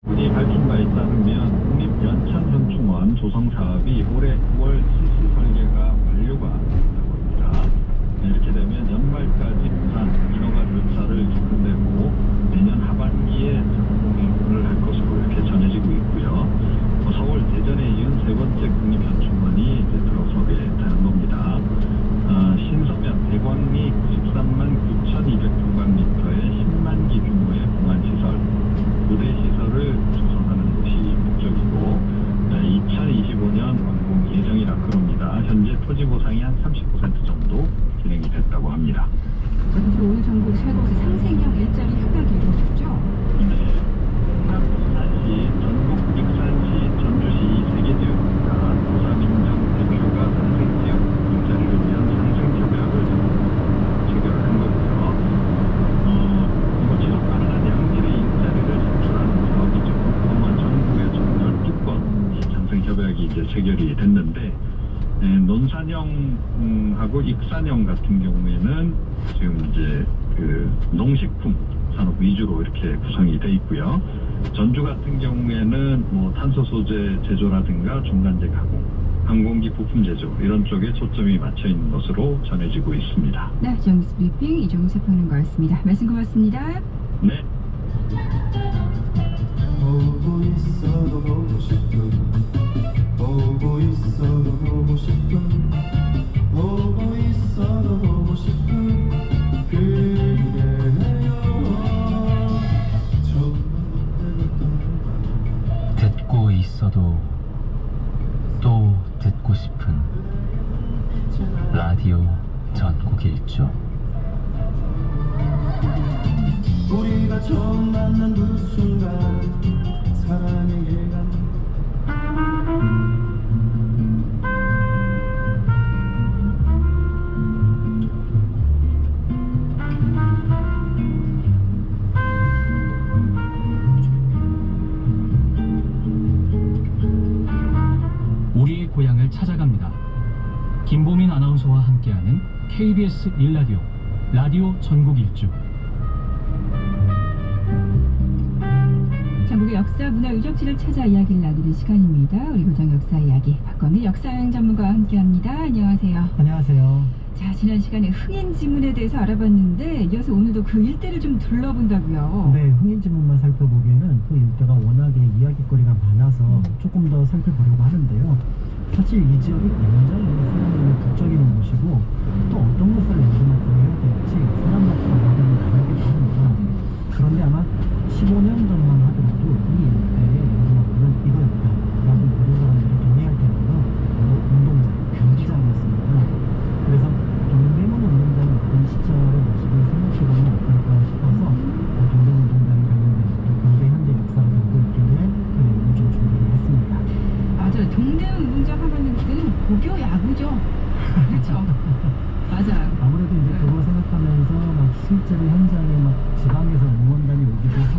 문이 밝힌 바에 따르면 국립연천현충원 조성사업이 올해 9월 실시 설계가 완료가 됐다고 합니다. 이렇게 되면 연말까지 부산 인허가 절차를 진행되고 내년 하반기에 착공을 할 것으로 이렇게 전해지고 있고요. 서울 대전에 이은 세 번째 국립현충원이 이제 들어서게 되는 겁니다. 신서면 대광리 93만 9,200평방미터의 10만 기 규모의 공안시설, 부대 시설을 조성하는 것이 목적이고 2025년 완공 예정이라 그럽니다. 현재 토지 보상이 한 30% 정도 진행이 됐다고 합니다. 오늘 전국 세 곳의 상생형 일자리 협약이 이루어졌죠? 네. 충남 부산시, 전북 익산시, 전주시 세 개 지역입니다. 도사민정 대표가 상생지역 일자리를 위한 상생협약을 체결한 거고요. 이거 지역 가능한 양질의 일자리를 창출하는 사업이죠. 그동안 전국에 총 12건 상생협약이 이제 체결이 됐는데 논산형하고 익산형 같은 경우에는 지금 이제 그 농식품 산업 위주로 이렇게 구성이 돼 있고요. 전주 같은 경우에는 뭐 탄소 소재 제조라든가 중간재 가공, 항공기 부품 제조 이런 쪽에 초점이 맞춰 있는 것으로 전해지고 있습니다. 네, 정기스 브리핑 이종세 평론가였습니다. 말씀 고맙습니다. 네. 보고 있어도 보고 싶은, 보고 있어도 보고 싶은, 보고 있어도 보고 싶은 그대여. 듣고 있어도 또 듣고 싶은 라디오 전국 일주. 우리가 처음 만난 그 순간 사랑의 예감. 우리의 고향을 찾아갑니다. 김보민 아나운서와 함께하는 KBS 1라디오 라디오 전국 일주. 전국의 역사, 문화, 유적지를 찾아 이야기를 나누는 시간입니다. 우리 고장 역사 이야기 박광일 역사여행 전문가와 함께합니다. 안녕하세요. 안녕하세요. 자, 지난 시간에 흥인지문에 대해서 알아봤는데 이어서 오늘도 그 일대를 좀 둘러본다고요. 네, 흥인지문만 살펴보기에는 그 일대가 워낙에 이야기거리가 많아서 조금 더 살펴보려고 하는데요. 사실 이 지역이 굉장히 사람들이 북적이는 곳이고 또 어떤 것을 요즘에 구해야 될지 사람마다 의견이 다르기도 합니다. 그런데 아마 15년 전만 하더라도 이 일대의 연구는 이거였다 라고 모든 사람들이 동의할 텐데요. 바로 운동장, 경기장이었습니다. 그래서 동대문 운동장이 어떤 시절의 모습을 생각해보면 어떨까 싶어서 동대문 운동장에 관련된 또 경제 현재 역사를 담고 있기에 그 내용을 좀 준비를 했습니다. 맞아요. 동대문 운동장 하면은 그때는 고교 야구죠. 그렇죠. 맞아요. 아무래도 이제 그걸 생각하면서 막 실제로 현장에 막 지방에서 응원단이 오기도 하고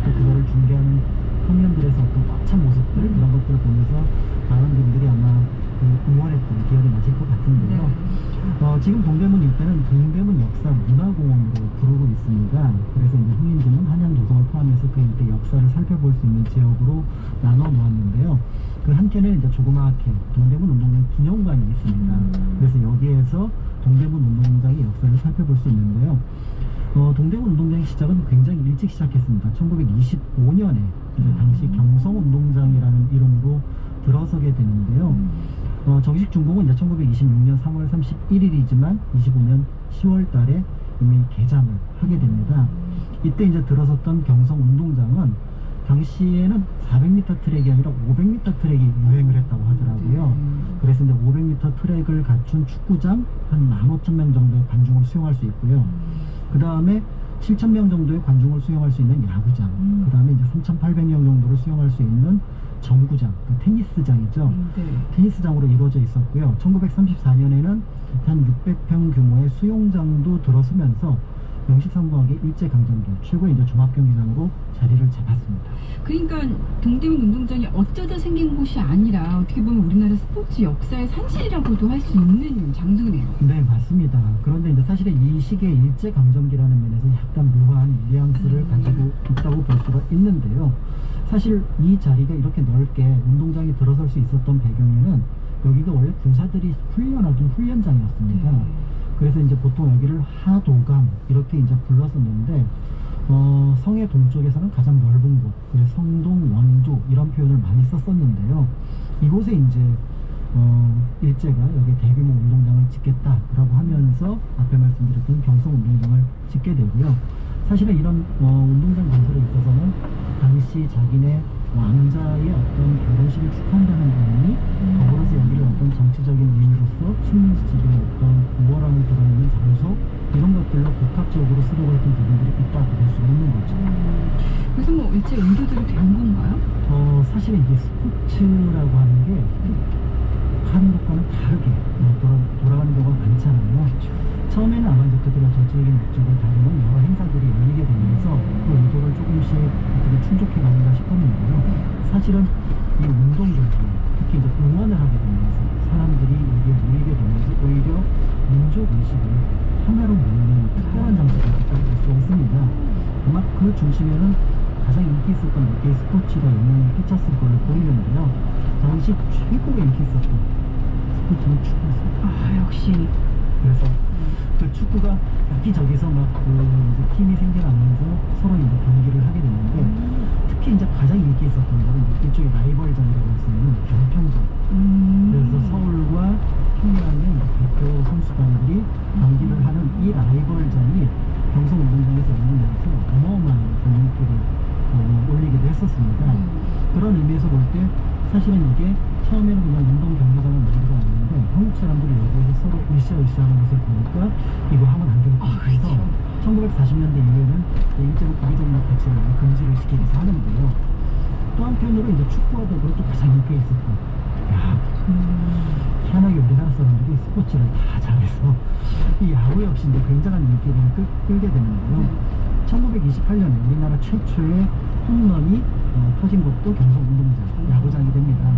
또 그거를 중계하는 화면들에서 어떤 꽉 찬 모습들 그런 것들을 보면서 많은 분들이 아마 그 응원했던 기억이 나실 것 같은데요. 네. 지금 동대문 일대는 동대문 역사 문화공원으로 부르고 있습니다. 그래서 이제 흥인지문, 한양도성을 포함해서 그 일대 역사를 살펴볼 수 있는 지역으로 나눠 놓았는데요. 그 한켠에는 이제 조그맣게 동대문 운동장 기념관이 있습니다. 그래서 여기에서 동대문 운동장의 역사를 살펴볼 수 있는데요. 동대문 운동장의 시작은 굉장히 일찍 시작했습니다. 1925년에 이제 당시 경성운동장이라는 이름으로 들어서게 되는데요. 정식 준공은 이제 1926년 3월 31일이지만 25년 10월 달에 이미 개장을 하게 됩니다. 이때 이제 들어섰던 경성운동장은 당시에는 400m 트랙이 아니라 500m 트랙이 유행을 했다고 하더라고요. 그래서 이제 500m 트랙을 갖춘 축구장 한 15,000명 정도의 관중을 수용할 수 있고요. 그 다음에 7,000명 정도의 관중을 수용할 수 있는 야구장, 그 다음에 이제 3,800명 정도를 수용할 수 있는 정구장, 그 테니스장이죠. 네. 테니스장으로 이루어져 있었고요. 1934년에는 한 600평 규모의 수영장도 들어서면서 명실상부하게 일제강점기 최고의 이제 종합경기장으로 자리를 잡았습니다. 그러니까 동대문 운동장이 어쩌다 생긴 곳이 아니라 어떻게 보면 우리나라 스포츠 역사의 산실이라고도 할 수 있는 장소네요. 네, 맞습니다. 그런데 이제 사실은 이 시기에 일제강점기라는 면에서 약간 묘한 뉘앙스를 가지고 있다고 볼 수가 있는데요. 사실 이 자리가 이렇게 넓게 운동장이 들어설 수 있었던 배경에는 여기가 원래 군사들이 훈련하던 훈련장이었습니다. 네. 그래서 이제 보통 여기를 하도감 이렇게 이제 불렀었는데 성의 동쪽에서는 가장 넓은 곳, 그래서 성동, 원도 이런 표현을 많이 썼었는데요. 이곳에 이제 일제가 여기 대규모 운동장을 짓겠다라고 하면서 앞에 말씀드렸던 경성 운동장을 짓게 되고요. 사실은 이런 운동장 건설에 있어서는 당시 자기네 왕자의 어떤 결혼식을 축하한다는 의미, 더불어서 여기를 어떤 정치적인 의미로서 식민지집의 어떤 우월함을 드러내는 장소 이런 것들로 복합적으로 쓰려고 했던 부분들이 있다고 볼 수가 있는 거죠. 그래서 뭐 일제 의도대로 된 건가요? 사실은 이게 스포츠라고 하는 게 하는 것과는 다르게 돌아가는 경우가 많잖아요. 처음에는 아마 이제 그들의 정치적인 목적을 다루는 여러 행사들이 열리게 되면서 그 의도를 조금씩 어떻게 충족해 가는가 싶었는데요. 사실은 이 운동 경기에 특히 이제 응원을 하게 되면서 사람들이 여기에 모이게 되면서 오히려 민족 의식을 하나로 모으는 특별한 장소가 있다고 볼 수가 있습니다. 아마 그 중심에는 가장 인기 있었던 몇 개의 스포츠가 영향을 끼쳤을 걸로 보이는데요. 당시 최고의 인기 있었던 스포츠는 축구였습니다. 아, 역시. 그래서 그 축구가 여기저기서 막 이제 팀이 생겨나면서 서로 이제 경기를 하게 됐는데 특히 이제 가장 인기 있었던 거는 일종의 라이벌전이라고 할 수 있는 경평전. 그래서 서울과 평양의 대표 선수단들이 경기를 하는 이 라이벌전이 경성운동장에서 열리면서 어마어마한 인기를 올리기도 했었습니다. 그런 의미에서 볼 때 사실은 이게 처음에는 그냥 운동 경기장을 만들어 놨는데 한국 사람들이 여기에서 서로 으쌰으쌰하는 것을 보니까 이거 하면 안 되겠다 해서 1940년대 이후에는 일제로 부기종력 배치를 금지를 시키기 위해서 하는데요. 또 한편으로 이제 축구와 더불어 또 가장 인기 있었던 희한하게 우리나라 사람들이 스포츠를 다 잘해서 이 야구 역시 이제 굉장한 인기를 끌게 되는데요. 1928년에 우리나라 최초의 홈런이 터진 곳도 경성운동장 야구장이 됩니다.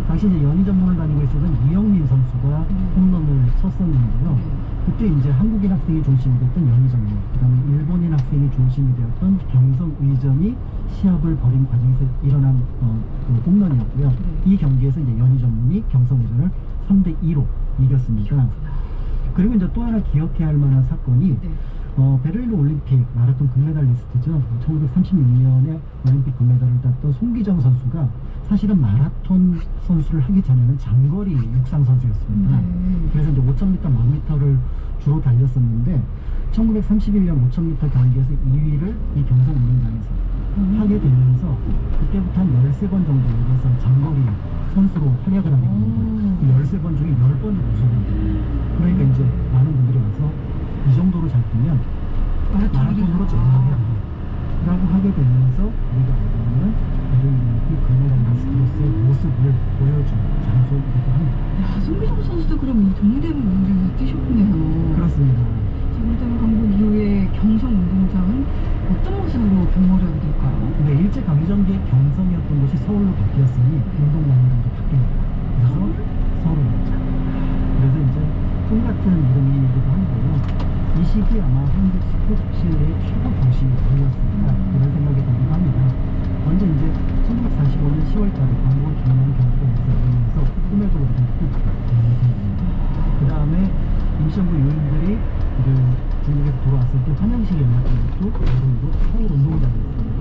당시 이제 연희 전문을 다니고 있었던 이영민 선수가 홈런을 쳤었는데요. 그때 이제 한국인 학생이 중심이 됐던 연희 전문, 그 다음에 일본인 학생이 중심이 되었던 경성의점이 시합을 벌인 과정에서 일어난 그 홈런이었고요. 이 경기에서 이제 연희 전문이 경성의점을 3대2로 이겼습니다. 그리고 이제 또 하나 기억해야 할 만한 사건이 베를린 올림픽 마라톤 금메달리스트죠. 1936년에 올림픽 금메달을 땄던 송기정 선수가 사실은 마라톤 선수를 하기 전에는 장거리 육상 선수였습니다. 그래서 이제 5,000m, 1000m를 주로 달렸었는데 1931년 5,000m 경기에서 2위를 이 경성운동장에서 하게 되면서 그때부터 한 13번 정도 여기서 장거리 선수로 활약을 하게 됩니다. 13번 중에 10번이 우승입니다. 그러니까 이제 많은 분들이 와서 이 정도로 잘 뛰면 마라톤으로 전향해야 한다 라고 하게 되면서 우리가 알고 있는 베를린 금메달리스트로서의 모습을 보여준 장소이기도 합니다. 야, 송기정 선수도 그럼 이 동대문 운동장에서 뛰셨군요. 그렇습니다. 자, 그렇다면 건국 이후에 경성운동장은 어떤 모습으로 변모를 하게 될까요? 네, 일제 강점기에 경성이었던 곳이 서울로 바뀌었으니 운동장으로 이제 바뀝니다. 그래서 서울운동장. 그래서 이제 꿈 같은 이름이기도 한데요. 이 시기 아마 한국 스포츠의 최고 도시이 되었습니다. 그런 생각이 들기도 합니다. 먼저 이제 1945년 10월달에 광복 기념 경기가 열리면서 꿈에도 오르던 스포츠가 되었습니다. 그 다음에 임시정부 요인들이 중국에서 돌아왔을 때 환영식이 열렸던 것도 바로 이곳 서울운동장이었습니다.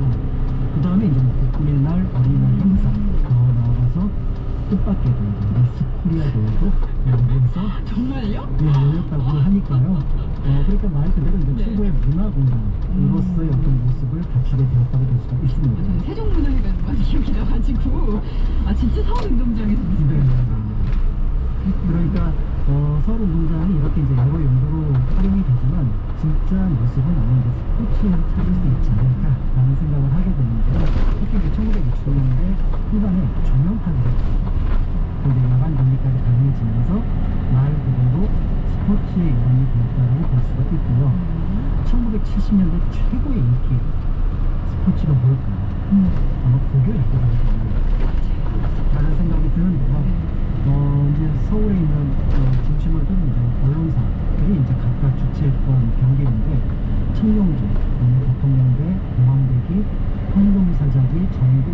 그 다음에 이제 국군의 날, 어린이날 행사 더 나아가서 뜻밖에도 이제 미스 코리아 대회도 여기에서 정말요? 네, 열렸다고 하니까요. 그러니까 말 그대로 이제 최고의 문화공간으로서의 어떤 모습을 갖추게 되었다고 볼 수가 있습니다. 저는 세종문화회관만 기억이 나가지고 진짜 서울운동장에서 무슨 네. 그러니까 서울운동장이 이렇게 이제 여러 용도로 활용이 되지만 진짜 모습은 아마 이제 스포츠를 찾을 수 있지 않을까라는 생각을 하게 되는데요. 특히 이제 1960년대 후반에 조명판이 됐습니다. 이제 야간 경기까지 가능해지면서 말 그대로 스포츠의 일원이 되었다고 볼 수가 있고요. 1970년대 최고의 인기 스포츠가 뭘까요? 아마 고교 야구가 라는 생각이 드는데요. 이제 서울에 있는 중심을 두는 이제 언론사들이 이제 각각 주최했던 경기인데 청룡기, 대통령대, 공항대기, 황금사자기, 전국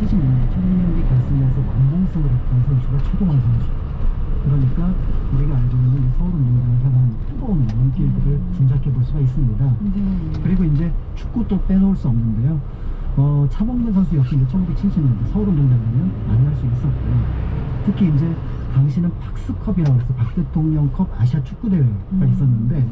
16년도 결승에서 완봉승을 했던 선수가 최동원 선수. 그러니까 우리가 알고 있는 이 서울운동장을 향한 뜨거운 눈길들을 짐작해 볼 수가 있습니다. 네. 그리고 이제 축구 또 빼놓을 수 없는데요. 차범근 선수 역시 이제 1970년대 서울운동장에는 만날 수 있었고요. 특히 이제 당시는 팍스컵이라고 해서 박 대통령컵 아시아 축구대회가 있었는데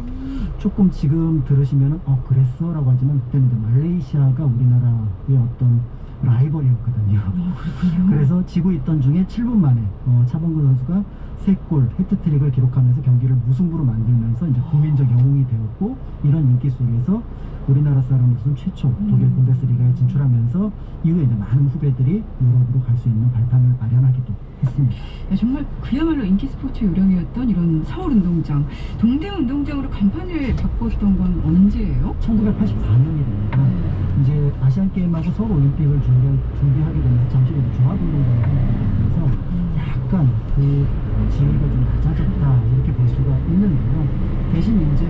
조금 지금 들으시면은 그랬어? 라고 하지만 그때는 이제 말레이시아가 우리나라의 어떤 라이벌이었거든요. 그렇군요. 그래서 지고 있던 중에 7분 만에 차범근 선수가 3골 해트트릭을 기록하면서 경기를 무승부로 만들면서 이제 국민적 영웅이 되었고, 이런 인기 속에서 우리나라 사람으로서는 최초 독일 분데스리가에 진출하면서 이후에 이제 많은 후배들이 유럽으로 갈 수 있는 발판을 마련하기도 했습니다. 네, 정말 그야말로 인기 스포츠 요령이었던 이런 서울운동장, 동대문운동장으로 간판을 바꿨던 건 언제예요? 1984년이 됩니다. 이제 아시안게임하고 서울올림픽을 준비하게 되면서 잠시 후에 종합운동장을 생각하면서 약간 그 지위가 좀 낮아졌다 이렇게 볼 수가 있는데요. 대신 이제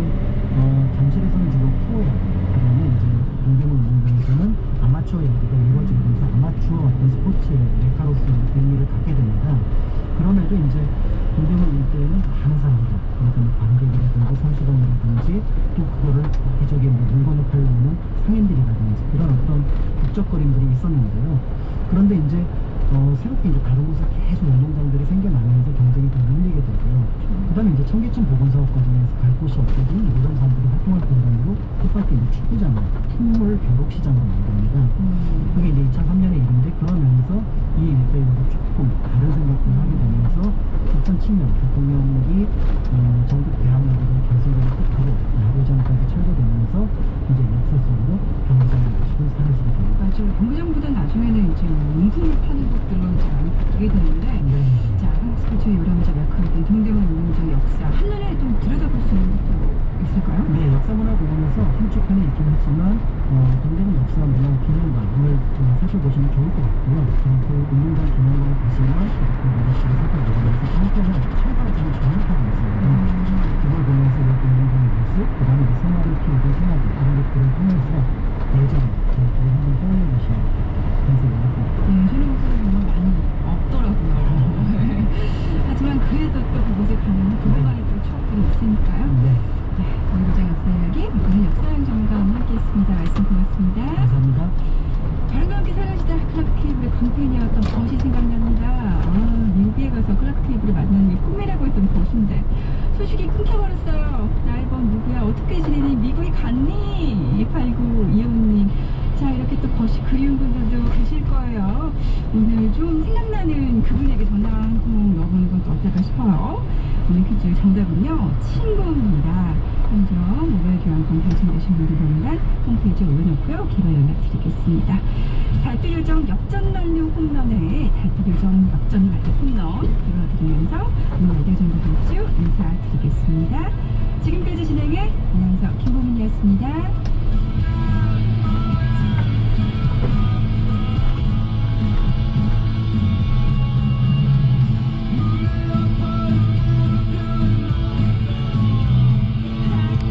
잠실에서는 주로 프로야, 그다음에 이제 동대문운동장에서는 아마추어 경기가 이루어지게 되면서 아마추어 어떤 스포츠의 메카로서 의미를 갖게 됩니다. 그럼에도 이제 동대문 일대에는 많은 사람들, 그러니까 뭐 관객이라든지 선수단이라든지 또 그거를 기적에 뭐 물건을 팔러 오는 상인들이라든지 이런 어떤 북적거림들이 있었는데요. 그런데 이제 새롭게 이제 다른 곳에 계속 운동장들이 생겨나면서 경쟁이 더 밀리게 되고요. 그 다음에 이제 청계천 보건사업 과정에서 갈 곳이 없어진 노점 사람들이 활동할 공간으로 뜻밖의 이제 축구장을, 풍물 벼룩시장을 만듭니다. 그게 이제 2003년에 일인데, 그러면서 이 일대에서 조금 다른 생각들을 하게 되면서 2007년 대통령이 전국 대학로를 결승전을 끝으로 야구장까지 철거되면서 이제 역사 속으로 경기장의 모습을 사라지게 됩니다. 맞아요. 경기장보다 나중에는 이제 용품을 파는 것들로 이제 많이 바뀌게 되는데, 자, 한국 스포츠 요람자 역할이던 동대문 운동장의 역사, 한눈에 좀 들여다볼 수 있는 것도 있을까요? 네, 역사문화공원에서 한쪽 편에 있긴 하지만 동대문 역사문화 기념관을 살펴보시면 좋을 것 같고요. 그 운동장 기념관에 가시면 그 모습을 살펴보시면서 한편에 철가루장이 정확하게 있습니다. 그걸 보면서 이 운동장의 모습, 그 다음에 생활을 키우던 생활, 이런 것들을 통해서 예전 저희들이 한번 떠올려 보시면 그런 생각을 합니다. 네, 예전의 모습이 정말 많이 없더라고요. 하지만 그래도 또 그곳에 가면 그동안의 또 추억들이 있으니까요. 네, 경기장 역사 이야기, 오늘 역사형 전문가와 함께했습니다. 말씀 고맙습니다. 감사합니다. 저랑과 함께 사랑시대 클라크 케이블의 컴페니였던 벗이 생각납니다. 미국에 가서 클라크 케이블을 만나는 게 꿈이라고 했던 벗인데 소식이 끊겨버렸어요. 나의 범 누구야? 어떻게 지내니? 미국에 갔니? 8925님. 자, 이렇게 또 벗이 그리운 분들도 계실 거예요. 오늘 좀 생각나는 그분에게 전화 한 통 넣어보는 건 어떨까 싶어요. 오늘 퀴즈 정답은요, 친구입니다. 먼저 모바일 교환권 당첨되신 분들 명단 홈페이지에 올려놓고요. 개별 연락드리겠습니다. 달빛 요정 역전 만료 홈런에 달빛 요정 역전 만료 홈런 들어드리면서 오늘 라디오 정보 일주 인사드리겠습니다. 지금까지 진행의 아나운서 김보민이었습니다.